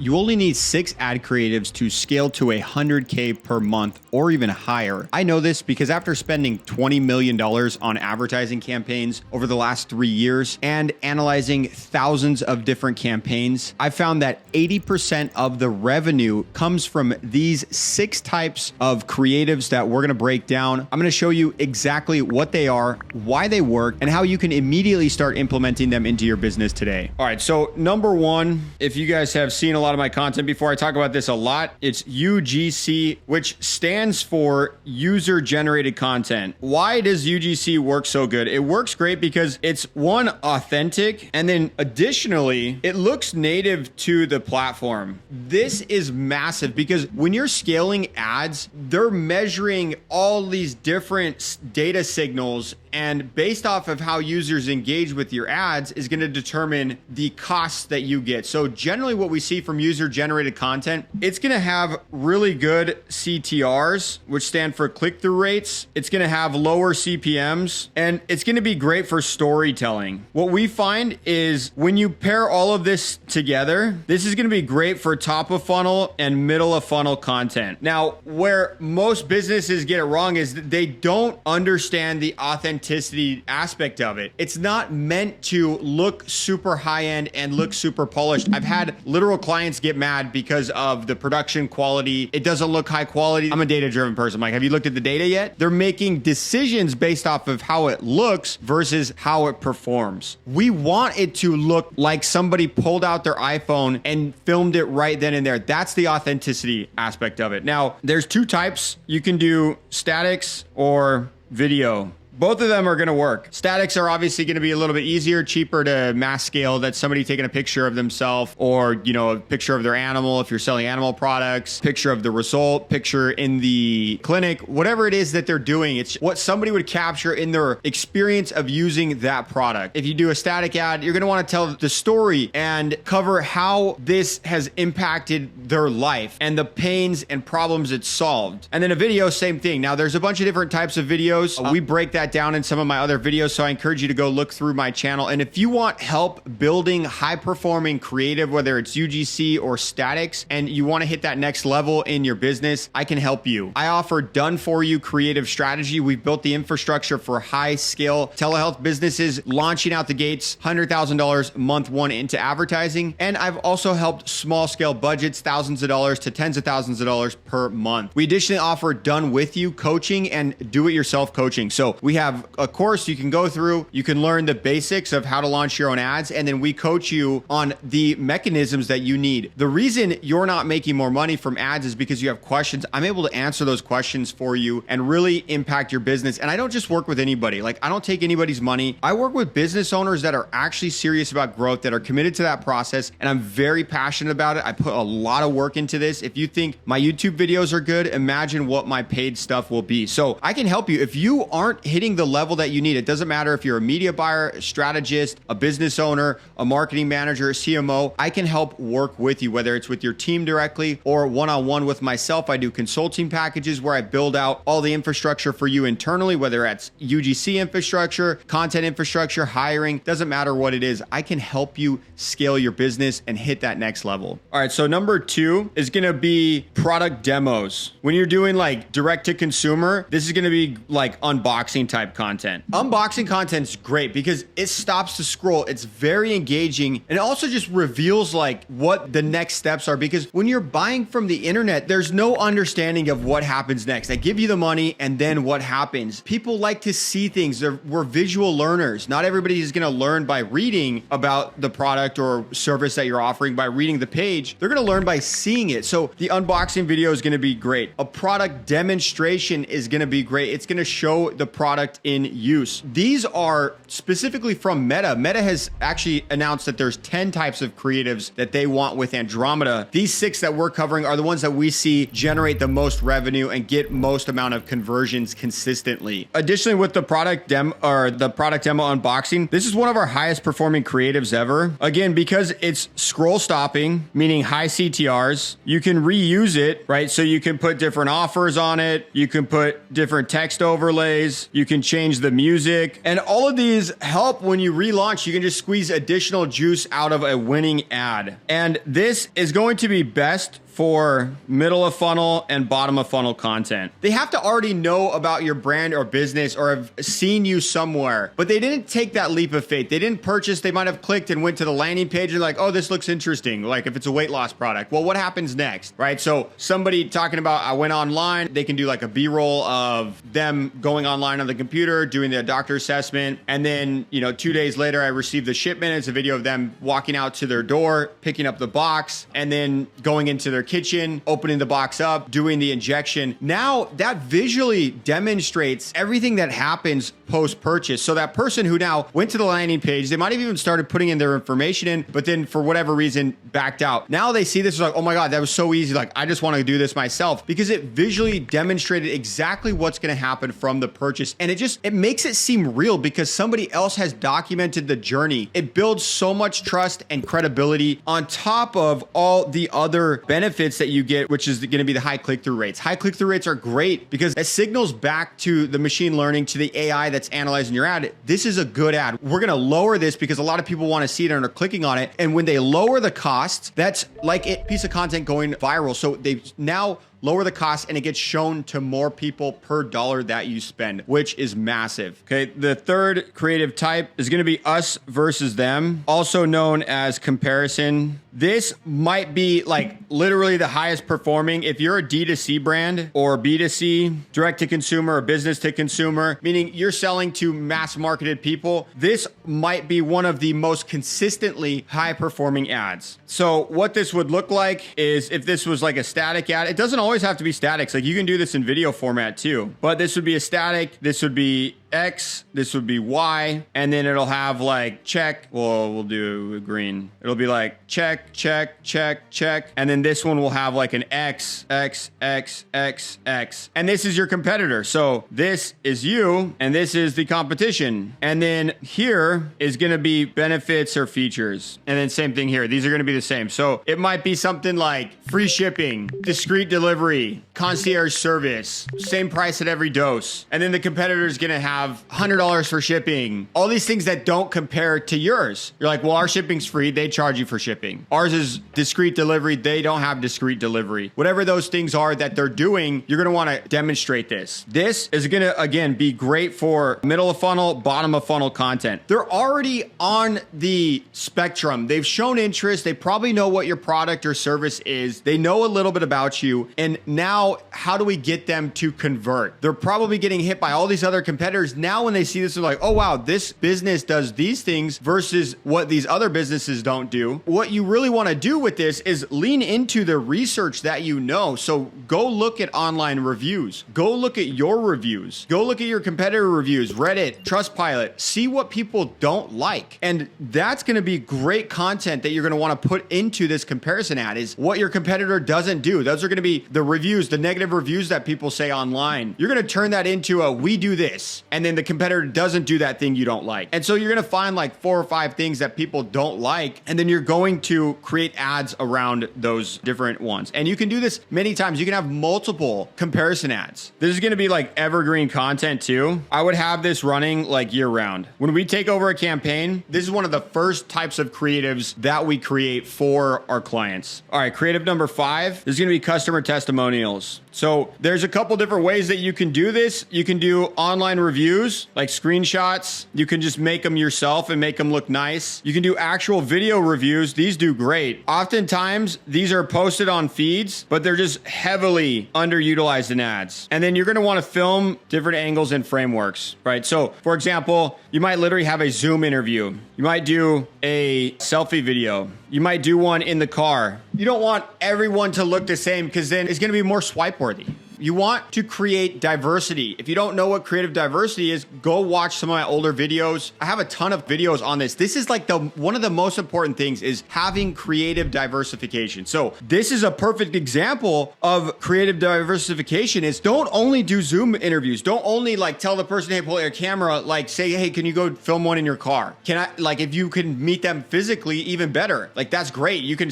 You only need 6 ad creatives to scale to $100K per month or even higher. I know this because after spending $20 million on advertising campaigns over the last 3 years and analyzing thousands of different campaigns, I found that 80% of the revenue comes from these 6 types of creatives that we're gonna break down. I'm gonna show you exactly what they are, why they work, and how you can immediately start implementing them into your business today. All right, so number one, if you guys have seen a lot of my content before, I talk about this a lot. It's UGC, which stands for user generated content. Why does UGC work so good? It works great because it's one, authentic, and then additionally, it looks native to the platform. This is massive because when you're scaling ads, they're measuring all these different data signals, and based off of how users engage with your ads is going to determine the costs that you get. So generally what we see from user generated content, it's going to have really good CTRs, which stand for click-through rates. It's going to have lower CPMs, and it's going to be great for storytelling. What we find is when you pair all of this together, this is going to be great for top of funnel and middle of funnel content. Now, where most businesses get it wrong is that they don't understand the authenticity aspect of it. It's not meant to look super high end and look super polished. I've had literal clients get mad because of the production quality. It doesn't look high quality. I'm a data-driven person. I'm like, have you looked at the data yet? They're making decisions based off of how it looks versus how it performs. We want it to look like somebody pulled out their iPhone and filmed it right then and there. That's the authenticity aspect of it. Now, there's 2 types. You can do statics or video. Both of them are going to work. Statics are obviously going to be a little bit easier, cheaper to mass scale. That's somebody taking a picture of themselves or, a picture of their animal if you're selling animal products, picture of the result, picture in the clinic, whatever it is that they're doing. It's what somebody would capture in their experience of using that product. If you do a static ad, you're going to want to tell the story and cover how this has impacted their life and the pains and problems it's solved. And then a video, same thing. Now, there's a bunch of different types of videos. We break that down in some of my other videos, so I encourage you to go look through my channel. And if you want help building high performing creative, whether it's UGC or statics, and you want to hit that next level in your business, I can help you. I offer done for you creative strategy. We've built the infrastructure for high scale telehealth businesses launching out the gates, $100,000 month 1 into advertising. And I've also helped small scale budgets, thousands of dollars to tens of thousands of dollars per month. We additionally offer done with you coaching and do it yourself coaching. So we have a course you can go through. You can learn the basics of how to launch your own ads, and then we coach you on the mechanisms that you need. The reason you're not making more money from ads is because you have questions. I'm able to answer those questions for you and really impact your business. And I don't just work with anybody. Like, I don't take anybody's money. I work with business owners that are actually serious about growth, that are committed to that process, and I'm very passionate about it. I put a lot of work into this. If you think my YouTube videos are good, imagine what my paid stuff will be. So I can help you. If you aren't hitting the level that you need, it doesn't matter if you're a media buyer, a strategist, a business owner, a marketing manager, a CMO, I can help work with you, whether it's with your team directly or one-on-one with myself. I do consulting packages where I build out all the infrastructure for you internally, whether it's UGC infrastructure, content infrastructure, hiring, doesn't matter what it is. I can help you scale your business and hit that next level. All right, so number 2 is going to be product demos. When you're doing like direct to consumer, this is going to be like unboxing type content. Unboxing content is great because it stops the scroll. It's very engaging, and it also just reveals like what the next steps are, because when you're buying from the internet, there's no understanding of what happens next. I give you the money and then what happens. People like to see things. We're visual learners. Not everybody is going to learn by reading about the product or service that you're offering by reading the page. They're going to learn by seeing it. So the unboxing video is going to be great. A product demonstration is going to be great. It's going to show the product in use. These are specifically from Meta. Meta has actually announced that there's 10 types of creatives that they want with Andromeda. These 6 that we're covering are the ones that we see generate the most revenue and get most amount of conversions consistently. Additionally, with the product demo unboxing, this is one of our highest performing creatives ever. Again, because it's scroll stopping, meaning high CTRs, you can reuse it, right? So you can put different offers on it. You can put different text overlays. You can change the music. And all of these help when you relaunch. You can just squeeze additional juice out of a winning ad. And this is going to be best for middle of funnel and bottom of funnel content. They have to already know about your brand or business or have seen you somewhere, but they didn't take that leap of faith. They didn't purchase. They might have clicked and went to the landing page and like, oh, this looks interesting. Like if it's a weight loss product, well, what happens next, right? So somebody talking about, I went online, they can do like a B-roll of them going online on the computer, doing the doctor assessment. And then, 2 days later, I received the shipment. It's a video of them walking out to their door, picking up the box, and then going into their kitchen, opening the box up, doing the injection. Now that visually demonstrates everything that happens post-purchase. So that person who now went to the landing page, they might have even started putting in their information in, but then for whatever reason backed out. Now they see this like, oh my God, that was so easy. Like I just want to do this myself, because it visually demonstrated exactly what's going to happen from the purchase. And it makes it seem real because somebody else has documented the journey. It builds so much trust and credibility on top of all the other benefits that you get, which is going to be the high click-through rates. High click-through rates are great because it signals back to the machine learning, to the AI that's analyzing your ad. This is a good ad. We're going to lower this because a lot of people want to see it and are clicking on it. And when they lower the cost, that's like a piece of content going viral. So they now lower the cost and it gets shown to more people per dollar that you spend, which is massive. Okay, the third creative type is going to be us versus them, also known as comparison. This might be like literally the highest performing. If you're a D2C brand or B2C, direct to consumer or business to consumer, meaning you're selling to mass marketed people, this might be one of the most consistently high performing ads. So what this would look like is if this was like a static ad, it doesn't always have to be static. Like you can do this in video format too, but this would be a static. This would be X, this would be Y, and then it'll have like check. Well, we'll do green. It'll be like check, check, check, check. And then this one will have like an X, X, X, X, X. And this is your competitor. So this is you, and this is the competition. And then here is going to be benefits or features. And then same thing here. These are going to be the same. So it might be something like free shipping, discreet delivery, concierge service, same price at every dose. And then the competitor is going to have $100 for shipping. All these things that don't compare to yours. You're like, well, our shipping's free. They charge you for shipping. Ours is discreet delivery. They don't have discreet delivery. Whatever those things are that they're doing, you're going to want to demonstrate this. This is going to, again, be great for middle of funnel, bottom of funnel content. They're already on the spectrum. They've shown interest. They probably know what your product or service is. They know a little bit about you. And now, how do we get them to convert? They're probably getting hit by all these other competitors. Now when they see this, they're like, oh wow, this business does these things versus what these other businesses don't do. What you really want to do with this is lean into the research that you know. So go look at online reviews. Go look at your reviews. Go look at your competitor reviews, Reddit, Trustpilot. See what people don't like. And that's going to be great content that you're going to want to put into this comparison ad, is what your competitor doesn't do. Those are going to be the reviews, the negative reviews that people say online. You're going to turn that into a we do this. And then the competitor doesn't do that thing you don't like. And so you're going to find like 4 or 5 things that people don't like. And then you're going to create ads around those different ones. And you can do this many times. You can have multiple comparison ads. This is going to be like evergreen content too. I would have this running like year round. When we take over a campaign, this is one of the first types of creatives that we create for our clients. All right, creative number 5 is going to be customer testimonials. So there's a couple different ways that you can do this. You can do online reviews, like screenshots. You can just make them yourself and make them look nice. You can do actual video reviews. These do great. Oftentimes, these are posted on feeds, but they're just heavily underutilized in ads. And then you're going to want to film different angles and frameworks, right? So for example, you might literally have a Zoom interview. You might do a selfie video. You might do one in the car. You don't want everyone to look the same because then it's going to be more swipe worthy. You want to create diversity. If you don't know what creative diversity is, go watch some of my older videos. I have a ton of videos on this. This is like one of the most important things is having creative diversification. So this is a perfect example of creative diversification is don't only do Zoom interviews. Don't only like tell the person, hey, pull out your camera, like say, hey, can you go film one in your car? Can I, like, if you can meet them physically, even better. Like that's great. You can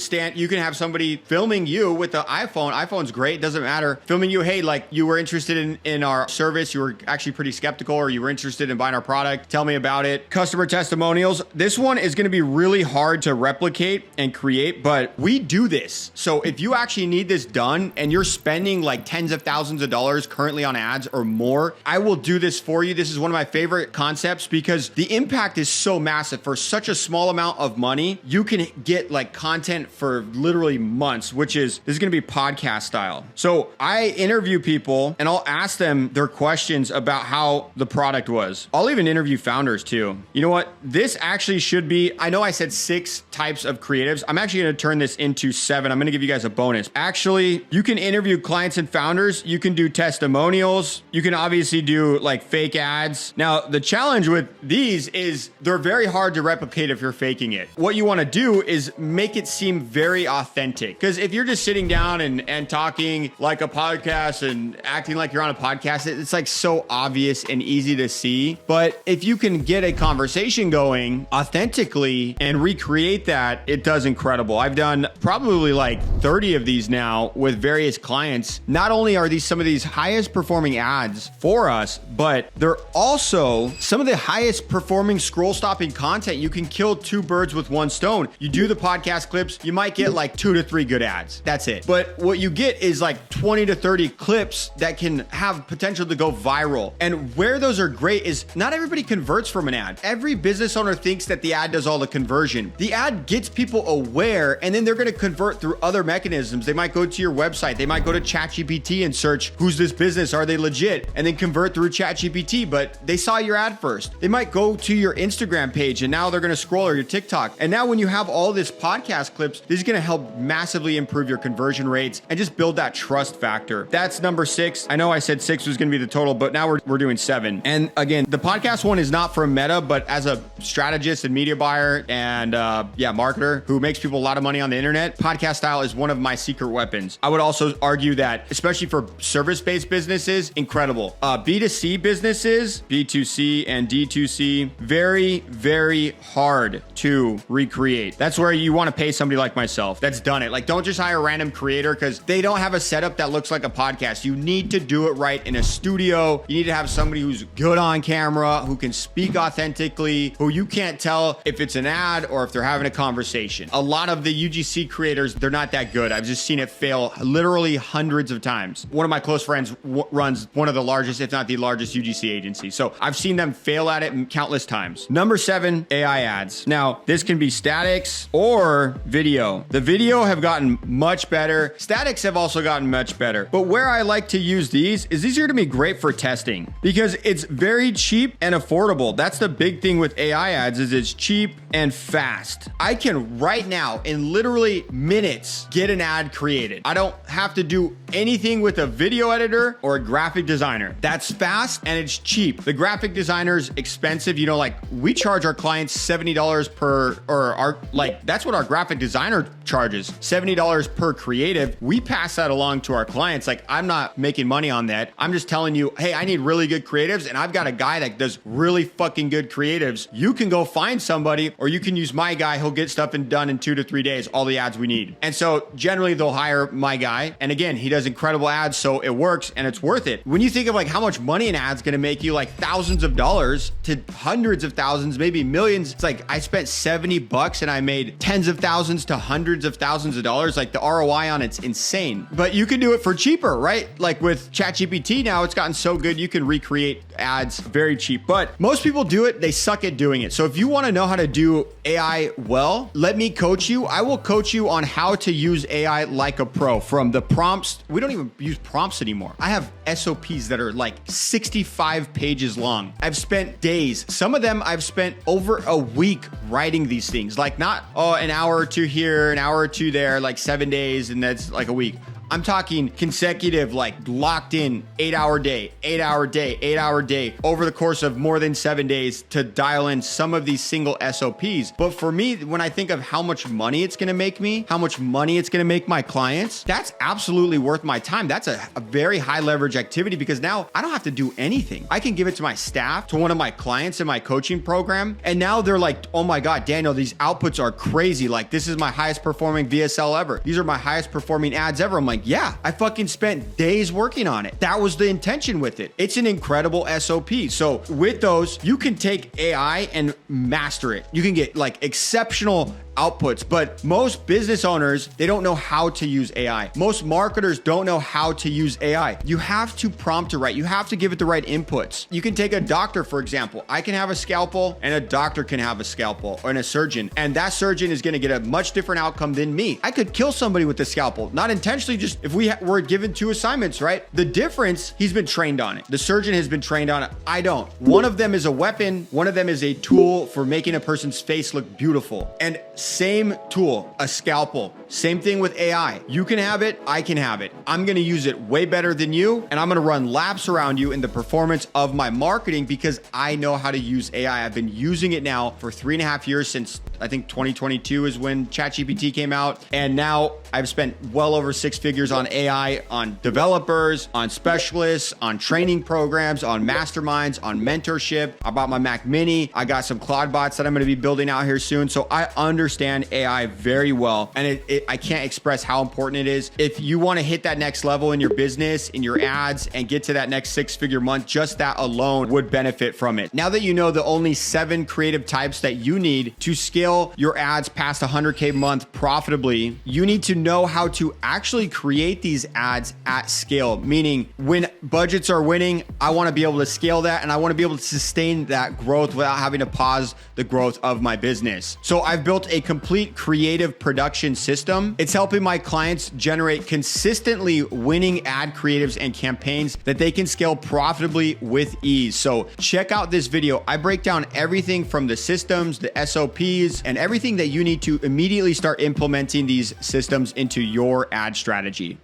have somebody filming you with the iPhone. iPhone's great. Doesn't matter. Filming you, hey, hey, like you were interested in our service, you were actually pretty skeptical, or you were interested in buying our product, tell me about it. Customer testimonials. This one is going to be really hard to replicate and create, but we do this. So if you actually need this done and you're spending like tens of thousands of dollars currently on ads or more, I will do this for you. This is one of my favorite concepts because the impact is so massive. For such a small amount of money, you can get like content for literally months, this is going to be podcast style. So I interview people and I'll ask them their questions about how the product was. I'll even interview founders too. You know what? This actually should be, I know I said 6 types of creatives. I'm actually going to turn this into 7. I'm going to give you guys a bonus. Actually, you can interview clients and founders. You can do testimonials. You can obviously do like fake ads. Now, the challenge with these is they're very hard to replicate if you're faking it. What you want to do is make it seem very authentic. Because if you're just sitting down and talking like a podcast and acting like you're on a podcast, it's like so obvious and easy to see. But if you can get a conversation going authentically and recreate that, it does incredible. I've done probably like 30 of these now with various clients. Not only are these some of these highest performing ads for us, but they're also some of the highest performing scroll stopping content. You can kill 2 birds with 1 stone. You do the podcast clips, you might get like 2 to 3 good ads. That's it. But what you get is like 20 to 30 clips that can have potential to go viral. And where those are great is not everybody converts from an ad. Every business owner thinks that the ad does all the conversion. The ad gets people aware, and then they're going to convert through other mechanisms. They might go to your website. They might go to ChatGPT and search, who's this business? Are they legit? And then convert through ChatGPT, but they saw your ad first. They might go to your Instagram page and now they're going to scroll, or your TikTok. And now when you have all this podcast clips, this is going to help massively improve your conversion rates and just build that trust factor. That's number 6. I know I said 6 was going to be the total, but now we're doing 7. And again, the podcast one is not for Meta, but as a strategist and media buyer and marketer who makes people a lot of money on the internet, podcast style is one of my secret weapons. I would also argue that, especially for service-based businesses, incredible. B2C businesses, B2C and D2C, very, very hard to recreate. That's where you want to pay somebody like myself that's done it. Like, don't just hire a random creator because they don't have a setup that looks like a podcast. You need to do it right in a studio. You need to have somebody who's good on camera, who can speak authentically, who you can't tell if it's an ad or if they're having a conversation. A lot of the UGC creators, they're not that good. I've just seen it fail literally hundreds of times. One of my close friends runs one of the largest, if not the largest UGC agency. So I've seen them fail at it countless times. Number 7, AI ads. Now, this can be statics or video. The video have gotten much better. Statics have also gotten much better. But where I like to use these is these are going to be great for testing because it's very cheap and affordable. That's the big thing with AI ads is it's cheap and fast. I can right now in literally minutes get an ad created. I don't have to do anything with a video editor or a graphic designer. That's fast and it's cheap. The graphic designer's expensive. You know, like we charge our clients $70 per, or our, like that's what our graphic designer charges, $70 per creative. We pass that along to our clients. Like I'm not making money on that. I'm just telling you, hey, I need really good creatives and I've got a guy that does really fucking good creatives. You can go find somebody or you can use my guy. He'll get stuff done in 2 to 3 days, all the ads we need. And so generally they'll hire my guy. And again, he does incredible ads. So it works and it's worth it. When you think of like how much money an ad's going to make you, like thousands of dollars to hundreds of thousands, maybe millions. It's like I spent $70 and I made tens of thousands to hundreds of thousands of dollars. Like the ROI on it's insane, but you can do it for cheaper, right? Like with ChatGPT now, it's gotten so good. You can recreate ads very cheap, but most people do it. They suck at doing it. So if you want to know how to do AI well, let me coach you. I will coach you on how to use AI like a pro, from the prompts. We don't even use prompts anymore. I have SOPs that are like 65 pages long. I've spent days. Some of them I've spent over a week writing these things, like not, an hour or 2 here, an hour or 2 there, like 7 days. And that's like a week. I'm talking consecutive, like locked in 8-hour day, 8-hour day, 8-hour day over the course of more than 7 days to dial in some of these single SOPs. But for me, when I think of how much money it's going to make me, how much money it's going to make my clients, that's absolutely worth my time. That's a very high leverage activity because now I don't have to do anything. I can give it to my staff, to one of my clients in my coaching program. And now they're like, oh my God, Daniel, these outputs are crazy. Like this is my highest performing VSL ever. These are my highest performing ads ever. I'm like, like, yeah, I fucking spent days working on it. That was the intention with it. It's an incredible SOP. So with those, you can take AI and master it. You can get like exceptional outputs, but most business owners, they don't know how to use AI. Most marketers don't know how to use AI. You have to prompt it right. You have to give it the right inputs. You can take a doctor, for example. I can have a scalpel and a doctor can have a scalpel, or a surgeon, and that surgeon is going to get a much different outcome than me. I could kill somebody with the scalpel, not intentionally, just if we were given 2 assignments, right? The difference, he's been trained on it. The surgeon has been trained on it. I don't. One of them is a weapon. One of them is a tool for making a person's face look beautiful. And same tool, a scalpel. Same thing with AI. You can have it, I can have it. I'm gonna use it way better than you, and I'm gonna run laps around you in the performance of my marketing because I know how to use AI. I've been using it now for 3.5 years, since I think 2022 is when ChatGPT came out. And now I've spent well over 6 figures on AI, on developers, on specialists, on training programs, on masterminds, on mentorship. I bought my Mac Mini. I got some Claude bots that I'm gonna be building out here soon. So I understand AI very well. And I can't express how important it is. If you want to hit that next level in your business, in your ads, and get to that next 6-figure month, just that alone would benefit from it. Now that you know the only 7 creative types that you need to scale your ads past 100K a month profitably, you need to know how to actually create these ads at scale. Meaning, when budgets are winning, I want to be able to scale that, and I want to be able to sustain that growth without having to pause the growth of my business. So I've built a complete creative production system. It's helping my clients generate consistently winning ad creatives and campaigns that they can scale profitably with ease. So check out this video. I break down everything from the systems, the SOPs, and everything that you need to immediately start implementing these systems into your ad strategy.